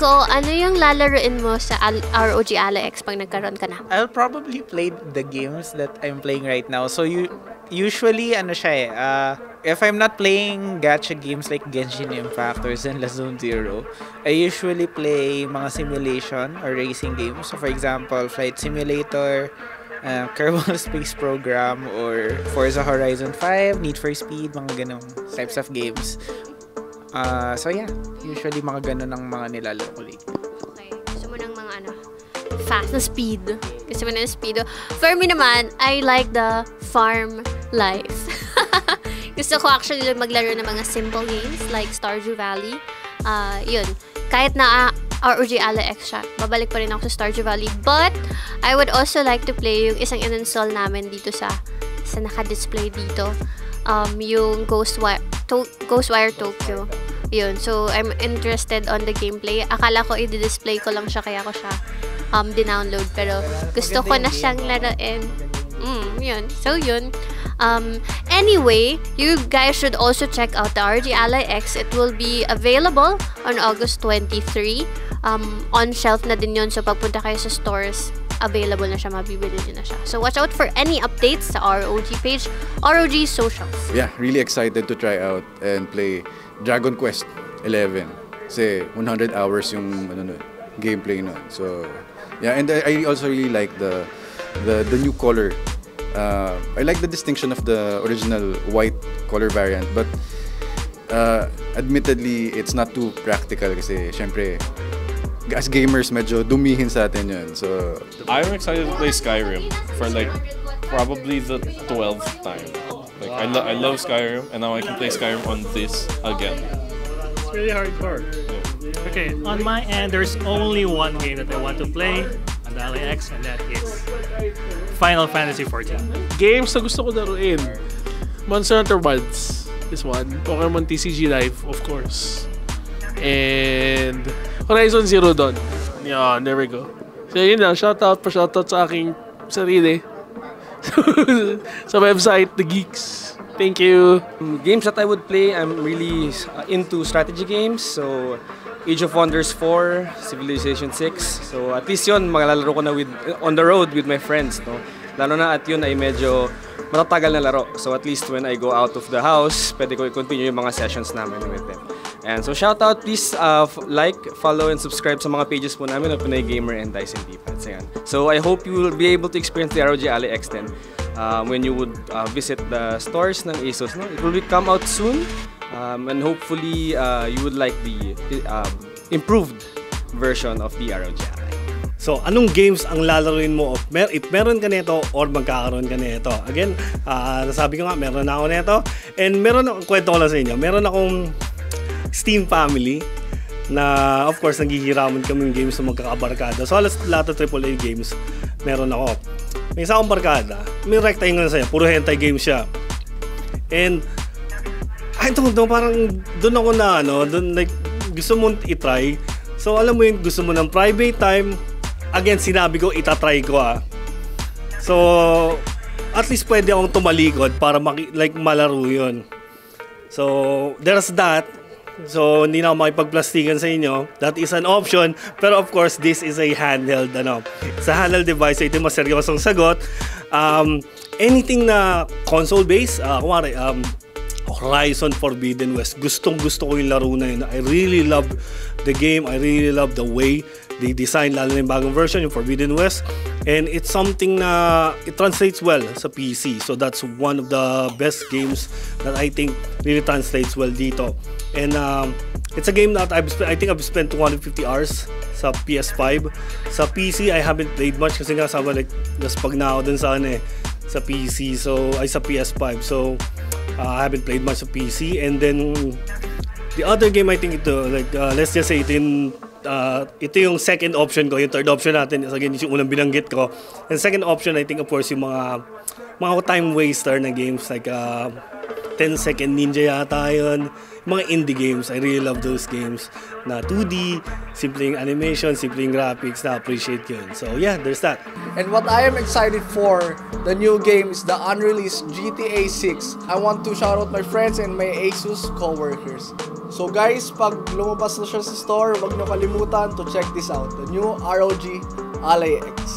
Mikko, ano yung lalaroin mo sa ROG Ally X pag nagkaroon ka na? I'll probably play the games that I'm playing right now. So usually ano siya if I'm not playing gacha games like Genshin Impact or Zenless Zone Zero, I usually play mga simulation or racing games. So for example, Flight Simulator, Kerbal Space Program, or Forza Horizon 5, Need for Speed, mga ganong types of games. So yeah, usually mga ganon ang mga nilalaro ko lately. Okay, gusto mo ng mga fast na speed. Gusto mo ng speed. For me naman, I like the farm life. Gusto ko actually maglaro ng mga simple games like Stardew Valley. Yun. Kahit na ROG Ally X siya, babalik pa rin ako sa Stardew Valley. But, I would also like to play yung isang in-install namin dito sa naka-display dito. Yung Ghostwire Tokyo. Yun. So, I'm interested on the gameplay. Akala ko i-display ko lang siya, kaya ko siya dinownload. Pero, gusto ko na siyang laruin. Yun. So, yun. Anyway, you guys should also check out the ROG Ally X. It will be available on August 23. On shelf na din yun. So, pagpunta kayo sa stores, available na siya, mabibili nyo na siya. So, watch out for any updates sa ROG page, ROG socials. Yeah, really excited to try out and play Dragon Quest 11. Kasi 100 hours yung gameplay nun. So, yeah, and I also really like the new color. I like the distinction of the original white color variant, but admittedly, it's not too practical kasi syempre, as gamers, medyo dumihin sa atin yun. So, I'm excited to play Skyrim for like probably the 12th time. Like I love Skyrim, and now I can play Skyrim on this again. It's really hardcore. Yeah. Okay, on my end, there's only one game that I want to play on the Ally X, and that is Final Fantasy 14. Games na gusto ko laruin. Monster Hunter Wilds is one. Pokemon TCG Live, of course. And Horizon Zero Dawn. Yeah, there we go. So yun lang, shoutout sa aking sarili. Sa website, DaGeeks. Thank you. Games that I would play, I'm really into strategy games. So Age of Wonders 4, Civilization 6. So at least yun, maglalaro ko na on the road with my friends. No? Lalo na at yun ay medyo matatagal na laro. So at least when I go out of the house, pwede ko i-continue yung mga sessions namin with them. And so shout out, please like, follow, and subscribe sa mga pages po namin of Pinoygamer and Dice and Defense. Ayan. So I hope you will be able to experience the ROG Ally X then when you would visit the stores ng ASUS. No? It will come out soon, and hopefully you would like the improved version of the ROG Ally. So, anong games ang lalaruin mo if meron ka nito or magkakaroon ka nito? Again, nasabi ko nga, meron na ako nito. And meron akong kwento ko lang sa inyo. Meron akong Steam family na, of course, naghihiraman kami yung games na magkakabarkada. So, halos lahat ng AAA games meron ako. May isa akong barkada. May rectangle na sa'yo. Puro hentai game siya. And, I don't know, parang doon ako na, like, gusto mong itry. So, alam mo yun, gusto mo ng private time. Again, sinabi ko, itatry ko So, at least pwede akong tumalikod para malaro yun. So, there's that. So, hindi na ako makipagplastikan sa inyo. That is an option. Pero of course, this is a handheld, It's a handheld device. So, ito yung maseryosong sagot. Anything na console-based, kumari, Horizon Forbidden West. Gustong-gusto ko yung laro na yun. I really love the game. I really love the way they design, lalo na yung bagong version, yung Forbidden West. And it's something na it translates well sa PC. So that's one of the best games that I think really translates well dito. And it's a game that I think I've spent 250 hours sa PS5. Sa PC, I haven't played much kasi nga sabi like naspag na ako dun sa sa PC. So, ay sa PS5. So, I haven't played much sa PC. And then, the other game I think ito, like, let's just say ito yung second option ko. Yung third option natin is again yung unang binanggit ko. And second option I think of course yung mga time waster na games like 10 Second Ninja yata yun. mga indie games. I really love those games na 2D, simpleng animation, simpleng graphics, na appreciate yun. So yeah, there's that. And what I am excited for, the new game is the unreleased GTA 6. I want to shout out my friends and my ASUS co-workers. So guys, pag lumabas na siya sa store, huwag nyo kalimutan to check this out. The new ROG Ally X.